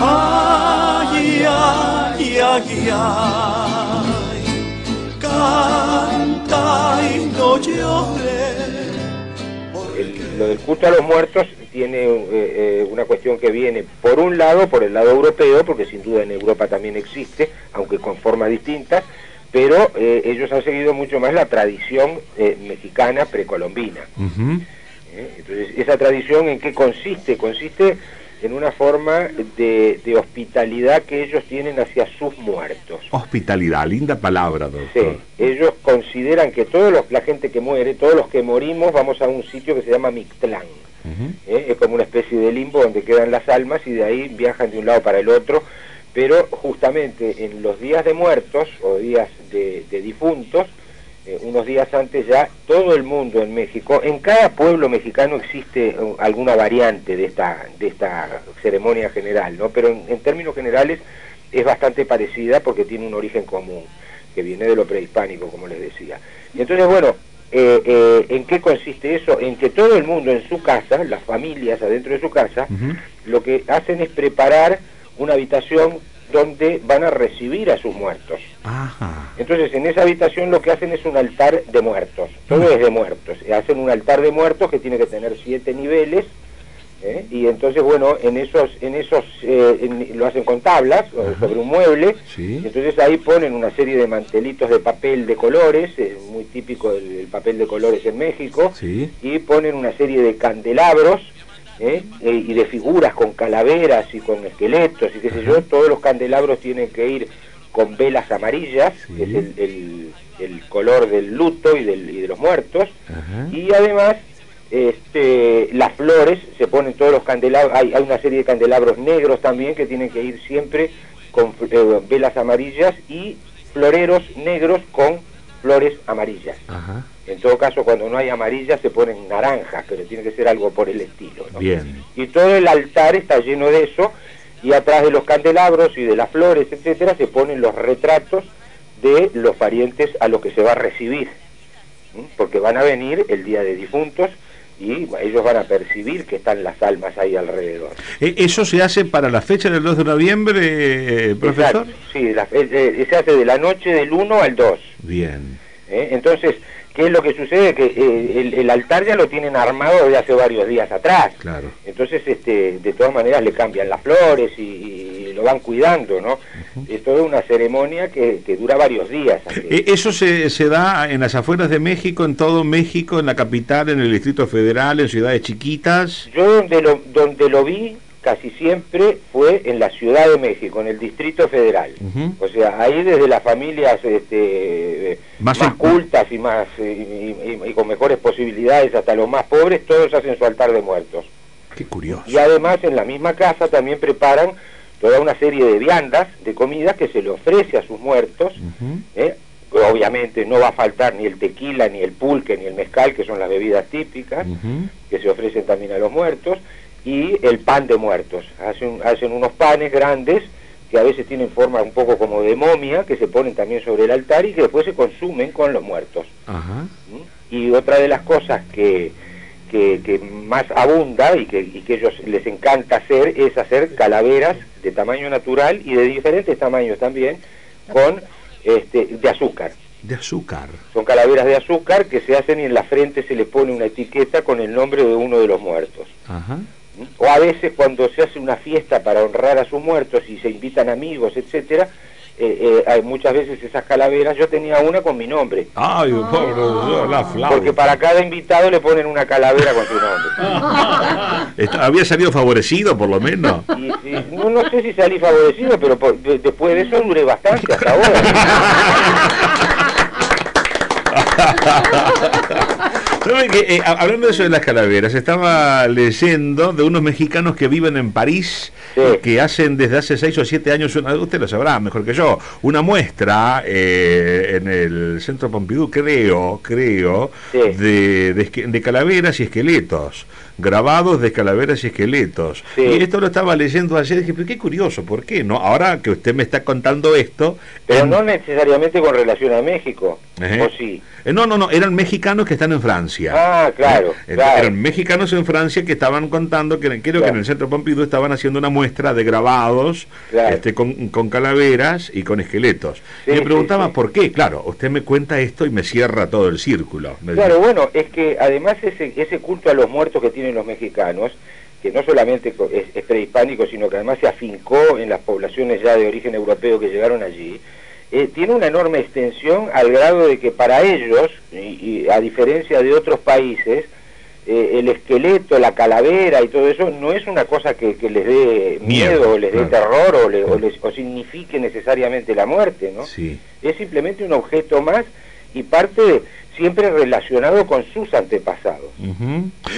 Ay, ay, ay, ay, canta y no llores. Lo del culto a los muertos tiene una cuestión que viene, por un lado, por el lado europeo, porque sin duda en Europa también existe, aunque con formas distintas, pero ellos han seguido mucho más la tradición mexicana precolombina. Entonces, ¿esa tradición en qué consiste? Consiste en una forma de hospitalidad que ellos tienen hacia sus muertos. Hospitalidad, linda palabra, doctor. Sí, ellos consideran que la gente que muere, todos los que morimos, vamos a un sitio que se llama Mictlán. Es como una especie de limbo donde quedan las almas y de ahí viajan de un lado para el otro, pero justamente en los días de muertos o días de difuntos, unos días antes ya, todo el mundo en México, en cada pueblo mexicano existe alguna variante de esta ceremonia general, ¿no? Pero en términos generales es bastante parecida porque tiene un origen común, que viene de lo prehispánico, como les decía. Y entonces, bueno, ¿en qué consiste eso? En que todo el mundo en su casa, las familias adentro de su casa, lo que hacen es preparar una habitación donde van a recibir a sus muertos. Entonces en esa habitación lo que hacen es un altar de muertos, todo es de muertos, hacen un altar de muertos que tiene que tener 7 niveles, y entonces bueno, en esos lo hacen con tablas, sobre un mueble, y entonces ahí ponen una serie de mantelitos de papel de colores, muy típico el papel de colores en México, y ponen una serie de candelabros, y de figuras con calaveras y con esqueletos y qué sé yo. Todos los candelabros tienen que ir con velas amarillas, que es el color del luto y de los muertos, y además las flores, se ponen todos los candelabros, hay una serie de candelabros negros también que tienen que ir siempre con velas amarillas y floreros negros con flores amarillas. En todo caso, cuando no hay amarillas se ponen naranjas, pero tiene que ser algo por el estilo, ¿no? Bien. Y todo el altar está lleno de eso, y atrás de los candelabros y de las flores, etcétera, se ponen los retratos de los parientes a los que se va a recibir, porque van a venir el día de difuntos y ellos van a percibir que están las almas ahí alrededor. ¿Eso se hace para la fecha del 2 de noviembre, profesor? Exacto, sí, se hace de la noche del 1 al 2. Bien. Entonces, ¿qué es lo que sucede? Que el altar ya lo tienen armado desde hace varios días atrás. Claro. Entonces, de todas maneras le cambian las flores y lo van cuidando, ¿no? Es toda una ceremonia que dura varios días. ¿Eso se da en las afueras de México, en todo México, en la capital, en el Distrito Federal, en ciudades chiquitas? Yo donde lo vi casi siempre fue en la Ciudad de México, en el Distrito Federal. O sea, ahí desde las familias más cultas y más y con mejores posibilidades hasta los más pobres, todos hacen su altar de muertos. Qué curioso. Y además en la misma casa también preparan toda una serie de viandas, de comidas que se le ofrece a sus muertos. Obviamente no va a faltar ni el tequila, ni el pulque, ni el mezcal, que son las bebidas típicas, que se ofrecen también a los muertos, y el pan de muertos. Hacen unos panes grandes que a veces tienen forma un poco como de momia, que se ponen también sobre el altar y que después se consumen con los muertos. Y otra de las cosas que más abunda y que ellos les encanta hacer es hacer calaveras de tamaño natural y de diferentes tamaños también, con de azúcar. De azúcar. Son calaveras de azúcar que se hacen y en la frente se le pone una etiqueta con el nombre de uno de los muertos. O a veces cuando se hace una fiesta para honrar a sus muertos y se invitan amigos, etcétera, hay muchas veces esas calaveras, yo tenía una con mi nombre. Ay, pobre, la flauta. Porque para cada invitado le ponen una calavera con su nombre. ¿Había salido favorecido por lo menos? No sé si salí favorecido, pero después de eso duré bastante hasta ahora. Hablando de eso de las calaveras, estaba leyendo de unos mexicanos que viven en París, que hacen desde hace 6 o 7 años, usted lo sabrá mejor que yo, una muestra en el Centro Pompidou, creo, de calaveras y esqueletos. grabados de calaveras y esqueletos. Sí. Y esto lo estaba leyendo ayer y dije, pero qué curioso, ¿por qué? ¿No? Ahora que usted me está contando esto... Pero no necesariamente con relación a México, ¿o sí? No, eran mexicanos que están en Francia. Ah, claro, claro. Eran mexicanos en Francia que estaban contando que creo que en el Centro Pompidou estaban haciendo una muestra de grabados con calaveras y con esqueletos. Sí, y me preguntaba sí. por qué. Claro, usted me cuenta esto y me cierra todo el círculo. Claro, bueno, es que además ese culto a los muertos que tienen los mexicanos, que no solamente es prehispánico, sino que además se afincó en las poblaciones ya de origen europeo que llegaron allí, tiene una enorme extensión al grado de que para ellos, y a diferencia de otros países, el esqueleto, la calavera y todo eso no es una cosa que les dé miedo o les dé terror o signifique necesariamente la muerte, ¿no? Sí. Es simplemente un objeto más y parte siempre relacionado con sus antepasados.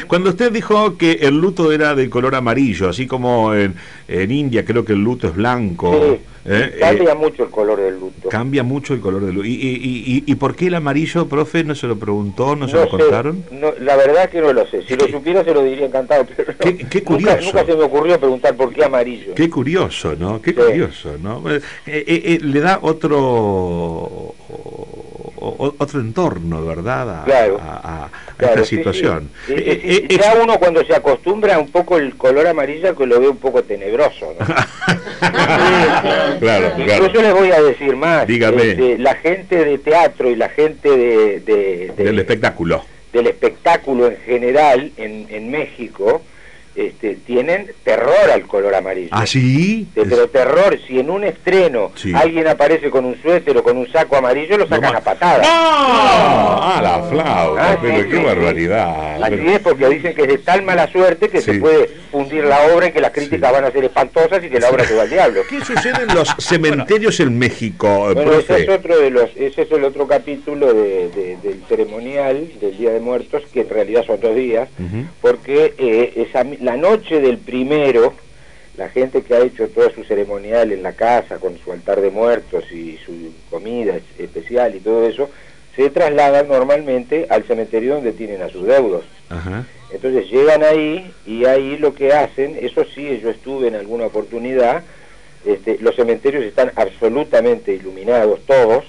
Cuando usted dijo que el luto era de color amarillo, así como en India creo que el luto es blanco. Sí, cambia mucho el color del luto. Cambia mucho el color del luto. ¿Y por qué el amarillo, profe? ¿No se lo preguntó? ¿No se lo contaron? No, la verdad que no lo sé. Si lo supiera se lo diría encantado. Pero qué curioso. Nunca se me ocurrió preguntar por qué amarillo. Qué curioso, ¿no? Qué curioso, ¿no? Le da otro entorno, ¿verdad? A esta situación. Sí. Ya uno cuando se acostumbra un poco el color amarillo que lo ve un poco tenebroso, ¿no? Claro. Incluso les voy a decir más. Dígame. La gente de teatro y la gente del espectáculo. Del espectáculo en general en México tienen terror al color amarillo. ¿Ah, sí? Pero terror, si en un estreno alguien aparece con un suéter o con un saco amarillo, lo sacan a patadas. ¡Ah! La flauta, pero qué barbaridad. Así es, porque dicen que es de tal mala suerte que se puede fundir la obra y que las críticas van a ser espantosas y que la obra se va al diablo. ¿Qué sucede en los cementerios en México, bueno, profe? ese es el otro capítulo del ceremonial del Día de Muertos, que en realidad son 2 días, porque la noche del primero, la gente que ha hecho todo su ceremonial en la casa, con su altar de muertos y su comida especial y todo eso, se trasladan normalmente al cementerio donde tienen a sus deudos. Entonces llegan ahí y ahí lo que hacen, eso sí, yo estuve en alguna oportunidad, los cementerios están absolutamente iluminados, todos,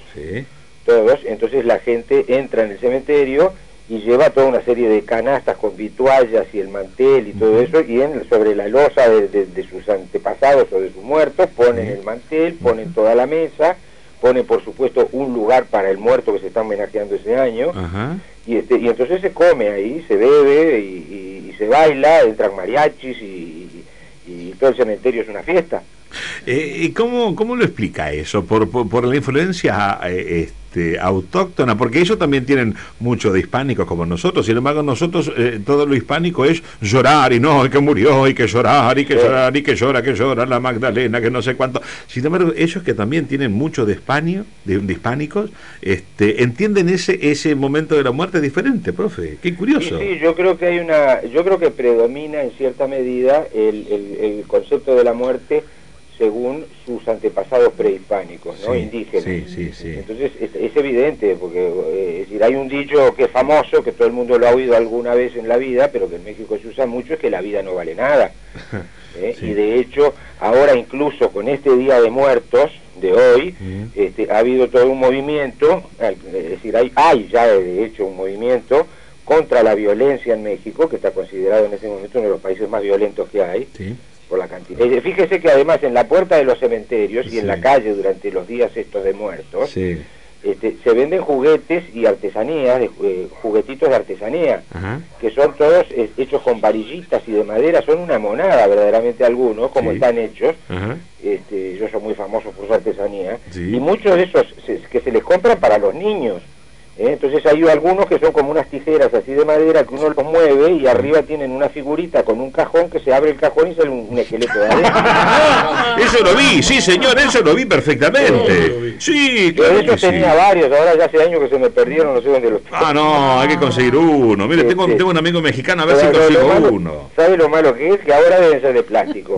entonces la gente entra en el cementerio y lleva toda una serie de canastas con vituallas y el mantel y todo eso, y sobre la losa de sus antepasados o de sus muertos ponen el mantel, ponen toda la mesa, ponen por supuesto un lugar para el muerto que se está homenajeando ese año, y entonces se come ahí, se bebe y se baila, entran mariachis y todo el cementerio es una fiesta. ¿Cómo lo explica eso? ¿Por la influencia autóctona? Porque ellos también tienen mucho de hispánicos como nosotros. Sin embargo, nosotros todo lo hispánico es llorar y no, y que murió, y que llorar, y que llorar, y que llora la Magdalena, que no sé cuánto. Sin embargo, ellos que también tienen mucho de hispánicos, entienden ese momento de la muerte diferente, profe. Qué curioso. Sí, yo creo que predomina en cierta medida el concepto de la muerte según sus antepasados prehispánicos, ¿no? Indígenas. Sí. Entonces es evidente, porque es decir, hay un dicho que es famoso, que todo el mundo lo ha oído alguna vez en la vida, pero que en México se usa mucho, es que la vida no vale nada. Y de hecho, ahora incluso con este Día de Muertos de hoy, ha habido todo un movimiento, es decir, hay ya de hecho un movimiento contra la violencia en México, que está considerado en este momento uno de los países más violentos que hay, por la cantidad. Fíjese que además en la puerta de los cementerios y en la calle durante los días estos de muertos, se venden juguetes y artesanías, juguetitos de artesanía, que son todos hechos con varillitas y de madera, son una monada verdaderamente algunos, como están hechos. Ellos son muy famosos por su artesanía, y muchos de esos que se les compran para los niños. Entonces hay algunos que son como unas tijeras así de madera que uno los mueve y arriba tienen una figurita con un cajón que se abre el cajón y sale un esqueleto de adentro. Eso lo vi, sí señor, eso lo vi perfectamente. Sí, claro. Yo tenía varios, ahora ya hace años que se me perdieron, no sé dónde los tengo. No, hay que conseguir uno. Mire, tengo un amigo mexicano, a ver si consigo uno. ¿Sabe lo malo que es? Que ahora deben ser de plástico.